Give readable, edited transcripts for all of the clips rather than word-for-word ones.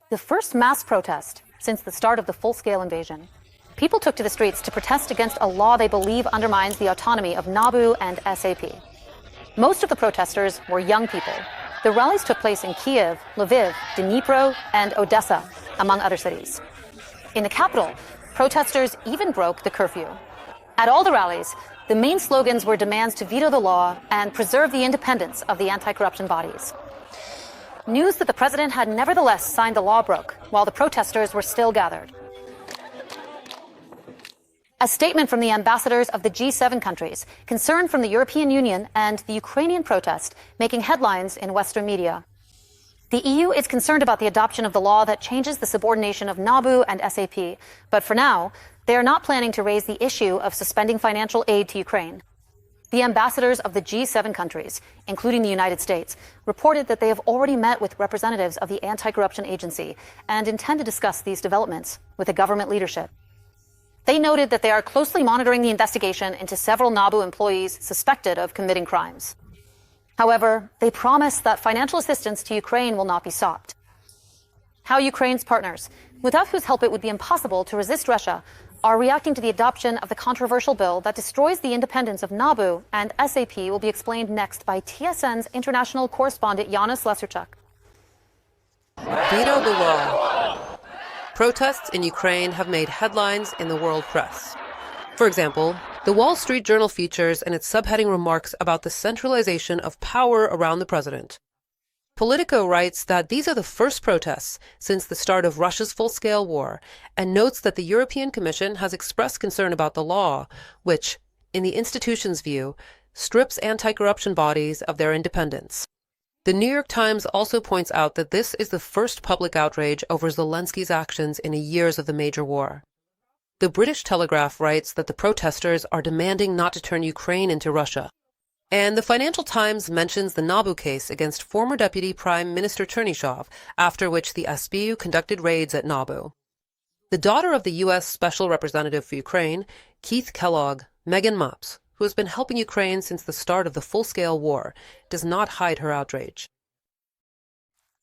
The first mass protest since the start of the full-scale invasion. People took to the streets to protest against a law they believe undermines the autonomy of NABU and SAP. Most of the protesters were young people. The rallies took place in Kiev, Lviv, Dnipro, and Odessa, among other cities. In the capital, protesters even broke the curfew. At all the rallies, the main slogans were demands to veto the law and preserve the independence of the anti-corruption bodies. News that the president had nevertheless signed the law broke, while the protesters were still gathered. A statement from the ambassadors of the G7 countries, concern from the European Union and the Ukrainian protest, making headlines in Western media. The EU is concerned about the adoption of the law that changes the subordination of NABU and SAP, but for now, they are not planning to raise the issue of suspending financial aid to Ukraine. The ambassadors of the G7 countries, including the United States, reported that they have already met with representatives of the Anti-Corruption Agency and intend to discuss these developments with the government leadership. They noted that they are closely monitoring the investigation into several NABU employees suspected of committing crimes. However, they promised that financial assistance to Ukraine will not be stopped. How Ukraine's partners, without whose help it would be impossible to resist Russia, are reacting to the adoption of the controversial bill that destroys the independence of NABU and SAP will be explained next by TSN's international correspondent Yanis Leserchuk. Veto the law. Protests in Ukraine have made headlines in the world press. For example, the Wall Street Journal features in its subheading remarks about the centralization of power around the president. Politico writes that these are the first protests since the start of Russia's full-scale war, and notes that the European Commission has expressed concern about the law, which, in the institution's view, strips anti-corruption bodies of their independence. The New York Times also points out that this is the first public outrage over Zelensky's actions in years of the major war. The British Telegraph writes that the protesters are demanding not to turn Ukraine into Russia. And the Financial Times mentions the NABU case against former Deputy Prime Minister Chernyshov, after which the SBU conducted raids at NABU. The daughter of the U.S. Special Representative for Ukraine, Keith Kellogg, Megan Mops, who has been helping Ukraine since the start of the full-scale war, does not hide her outrage.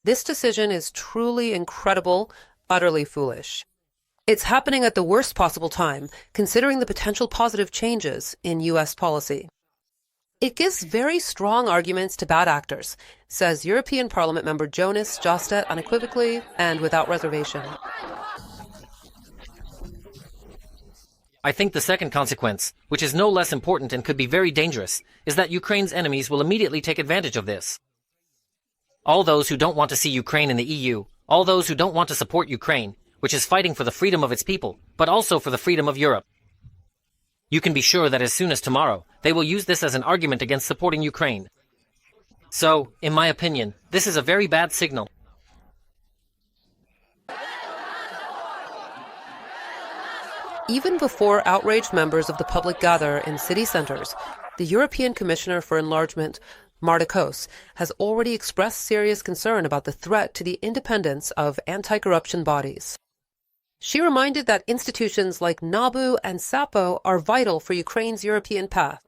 This decision is truly incredible, utterly foolish. It's happening at the worst possible time, considering the potential positive changes in U.S. policy. It gives very strong arguments to bad actors, says European Parliament member Jonas Jostet unequivocally and without reservation. I think the second consequence, which is no less important and could be very dangerous, is that Ukraine's enemies will immediately take advantage of this. All those who don't want to see Ukraine in the EU, all those who don't want to support Ukraine, which is fighting for the freedom of its people, but also for the freedom of Europe. You can be sure that as soon as tomorrow, they will use this as an argument against supporting Ukraine. So, in my opinion, this is a very bad signal. Even before outraged members of the public gather in city centers, the European Commissioner for Enlargement, Marta Kos, has already expressed serious concern about the threat to the independence of anti-corruption bodies. She reminded that institutions like NABU and SAPO are vital for Ukraine's European path.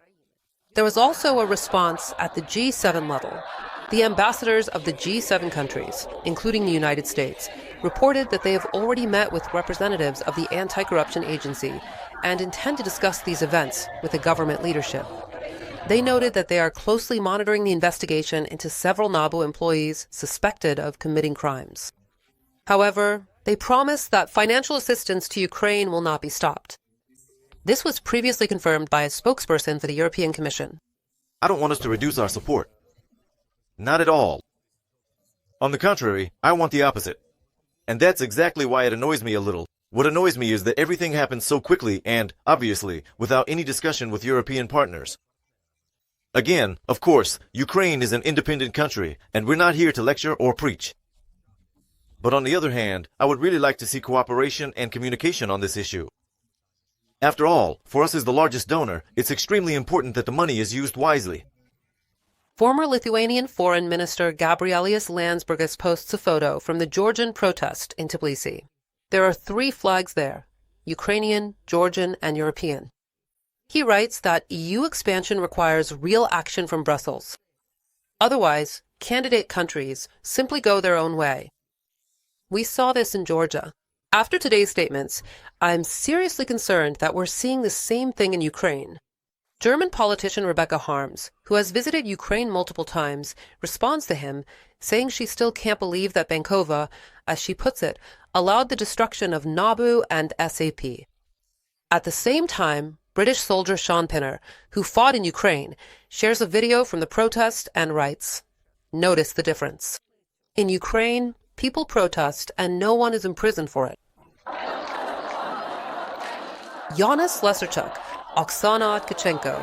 There was also a response at the G7 level. The ambassadors of the G7 countries, including the United States, reported that they have already met with representatives of the Anti-Corruption Agency and intend to discuss these events with the government leadership. They noted that they are closely monitoring the investigation into several NABU employees suspected of committing crimes. However, they promised that financial assistance to Ukraine will not be stopped. This was previously confirmed by a spokesperson for the European Commission. I don't want us to reduce our support. Not at all. On the contrary, I want the opposite. And that's exactly why it annoys me a little. What annoys me is that everything happens so quickly and, obviously, without any discussion with European partners. Again, of course, Ukraine is an independent country, and we're not here to lecture or preach. But on the other hand, I would really like to see cooperation and communication on this issue. After all, for us as the largest donor, it's extremely important that the money is used wisely. Former Lithuanian Foreign Minister Gabrielius Landsbergis posts a photo from the Georgian protest in Tbilisi. There are 3 flags there, Ukrainian, Georgian, and European. He writes that EU expansion requires real action from Brussels. Otherwise, candidate countries simply go their own way. We saw this in Georgia. After today's statements, I'm seriously concerned that we're seeing the same thing in Ukraine. German politician Rebecca Harms, who has visited Ukraine multiple times, responds to him, saying she still can't believe that Bankova, as she puts it, allowed the destruction of NABU and SAP. At the same time, British soldier Sean Pinner, who fought in Ukraine, shares a video from the protest and writes, "Notice the difference. In Ukraine, people protest and no one is imprisoned for it." Yanis Leserchuk, Oksana Tkachenko.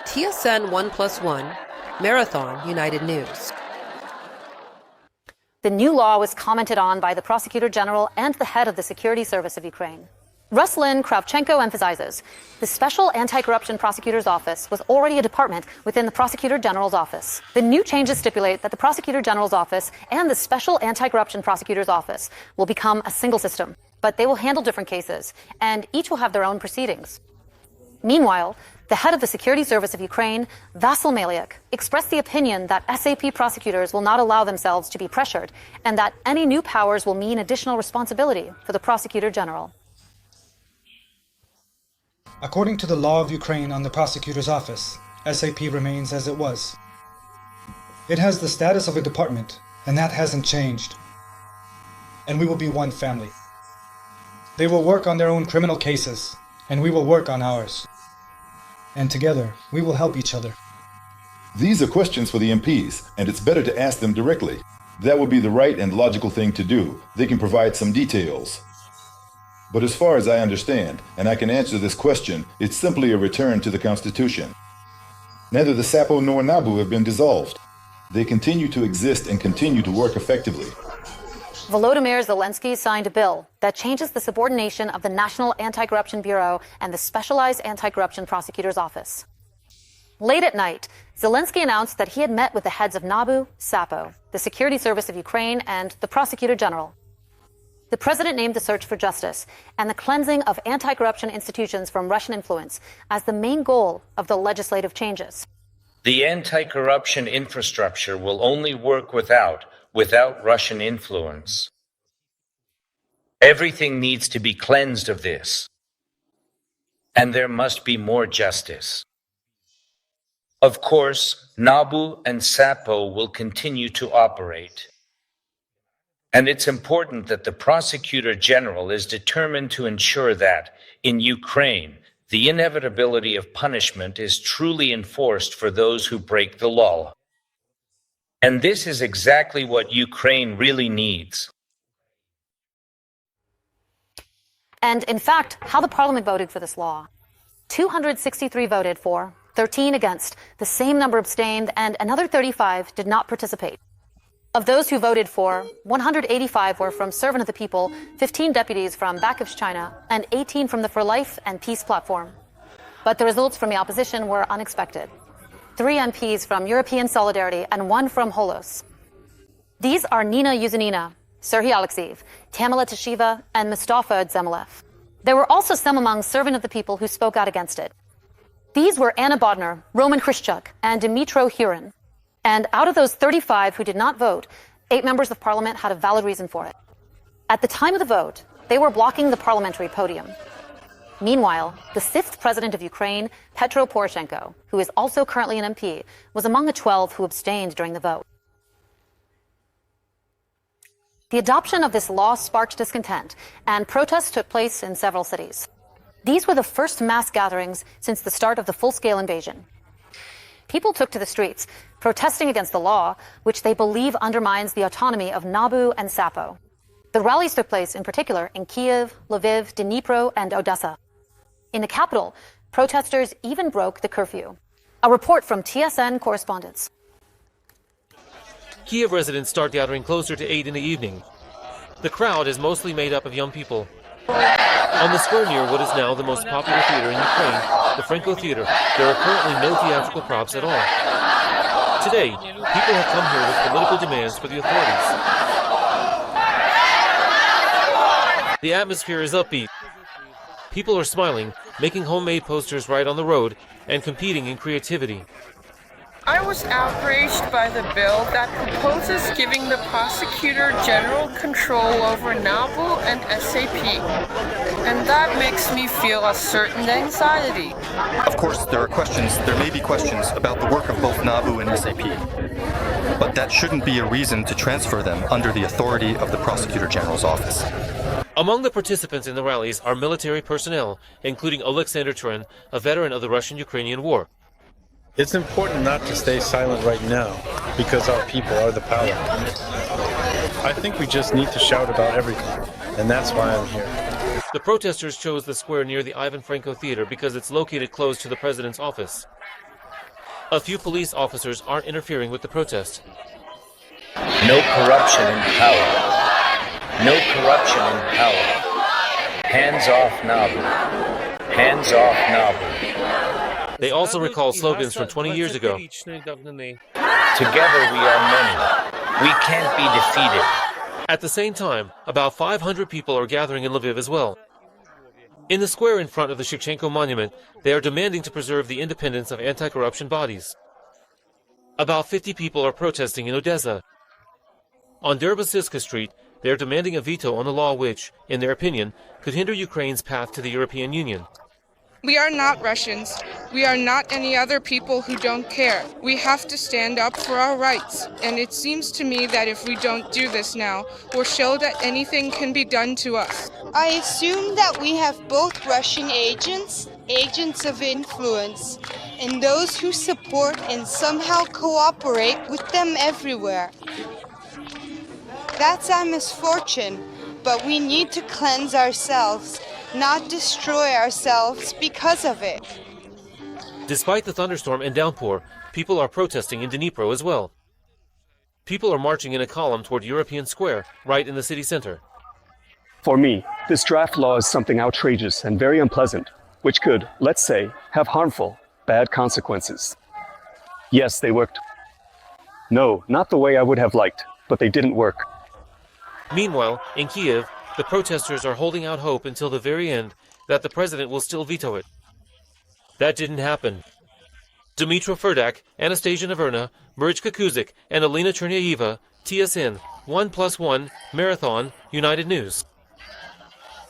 TSN 1+1, Marathon United News. The new law was commented on by the Prosecutor General and the head of the Security Service of Ukraine. Ruslin Kravchenko emphasizes the Special Anti-Corruption Prosecutor's Office was already a department within the Prosecutor General's Office. The new changes stipulate that the Prosecutor General's Office and the Special Anti-Corruption Prosecutor's Office will become a single system, but they will handle different cases, and each will have their own proceedings. Meanwhile, the head of the Security Service of Ukraine, Vasyl Maliuk, expressed the opinion that SAP prosecutors will not allow themselves to be pressured and that any new powers will mean additional responsibility for the Prosecutor General. According to the law of Ukraine on the Prosecutor's Office, SAP remains as it was. It has the status of a department, and that hasn't changed. And we will be one family. They will work on their own criminal cases, and we will work on ours. And together, we will help each other. These are questions for the MPs, and it's better to ask them directly. That would be the right and logical thing to do. They can provide some details. But as far as I understand, and I can answer this question, it's simply a return to the Constitution. Neither the SAPO nor NABU have been dissolved. They continue to exist and continue to work effectively. Volodymyr Zelensky signed a bill that changes the subordination of the National Anti-Corruption Bureau and the Specialized Anti-Corruption Prosecutor's Office. Late at night, Zelensky announced that he had met with the heads of NABU, SAPO, the Security Service of Ukraine, and the Prosecutor General. The president named the search for justice and the cleansing of anti-corruption institutions from Russian influence as the main goal of the legislative changes. The anti-corruption infrastructure will only work without Russian influence. Everything needs to be cleansed of this. And there must be more justice. Of course, NABU and SAPO will continue to operate. And it's important that the Prosecutor General is determined to ensure that, in Ukraine, the inevitability of punishment is truly enforced for those who break the law. And this is exactly what Ukraine really needs. And in fact, how the parliament voted for this law. 263 voted for, 13 against, the same number abstained, and another 35 did not participate. Of those who voted for, 185 were from Servant of the People, 15 deputies from China, and 18 from the For Life and Peace platform. But the results from the opposition were unexpected. 3 MPs from European Solidarity and 1 from Holos. These are Nina Yuzanina, Serhiy Alexeyev, Tamila Tashiva, and Mustafa Dzemilev. There were also some among Servant of the People who spoke out against it. These were Anna Bodnar, Roman Khrushchuk, and Dmytro Hurin. And out of those 35 who did not vote, 8 members of parliament had a valid reason for it. At the time of the vote, they were blocking the parliamentary podium. Meanwhile, the 6th president of Ukraine, Petro Poroshenko, who is also currently an MP, was among the 12 who abstained during the vote. The adoption of this law sparked discontent, and protests took place in several cities. These were the first mass gatherings since the start of the full-scale invasion. People took to the streets, protesting against the law, which they believe undermines the autonomy of NABU and SAPO. The rallies took place in particular in Kiev, Lviv, Dnipro, and Odessa. In the capital, protesters even broke the curfew. A report from TSN correspondents. Kiev residents start gathering closer to 8 in the evening. The crowd is mostly made up of young people. On the square near what is now the most popular theater in Ukraine, the Franco Theater, there are currently no theatrical props at all. Today, people have come here with political demands for the authorities. The atmosphere is upbeat. People are smiling, making homemade posters right on the road, and competing in creativity. I was outraged by the bill that proposes giving the prosecutor general control over NABU and SAP, and that makes me feel a certain anxiety. Of course, there may be questions about the work of both NABU and SAP, but that shouldn't be a reason to transfer them under the authority of the Prosecutor General's office. Among the participants in the rallies are military personnel, including Alexander Turin, a veteran of the Russian-Ukrainian war. It's important not to stay silent right now, because our people are the power. I think we just need to shout about everything, and that's why I'm here. The protesters chose the square near the Ivan Franko Theater because it's located close to the president's office. A few police officers aren't interfering with the protest. No corruption in power. No corruption in power. Hands off NABU. Hands off NABU. They also recall slogans from 20 years ago. Together we are many. We can't be defeated. At the same time, about 500 people are gathering in Lviv as well. In the square in front of the Shevchenko monument, they are demanding to preserve the independence of anti-corruption bodies. About 50 people are protesting in Odessa. On Derbasiska Street, they are demanding a veto on the law which, in their opinion, could hinder Ukraine's path to the European Union. We are not Russians. We are not any other people who don't care. We have to stand up for our rights. And it seems to me that if we don't do this now, we'll show that anything can be done to us. I assume that we have both Russian agents, agents of influence, and those who support and somehow cooperate with them everywhere. That's our misfortune, but we need to cleanse ourselves, not destroy ourselves because of it. Despite the thunderstorm and downpour, people are protesting in Dnipro as well. People are marching in a column toward European Square, right in the city center. For me, this draft law is something outrageous and very unpleasant, which could, let's say, have harmful, bad consequences. Yes, they worked. No, not the way I would have liked, but they didn't work. Meanwhile, in Kiev, the protesters are holding out hope until the very end that the president will still veto it. That didn't happen. Dmytro Ferdak, Anastasia Naverna, Marichka Kuzik, and Alina Chernyayeva, TSN, 1+1, Marathon, United News.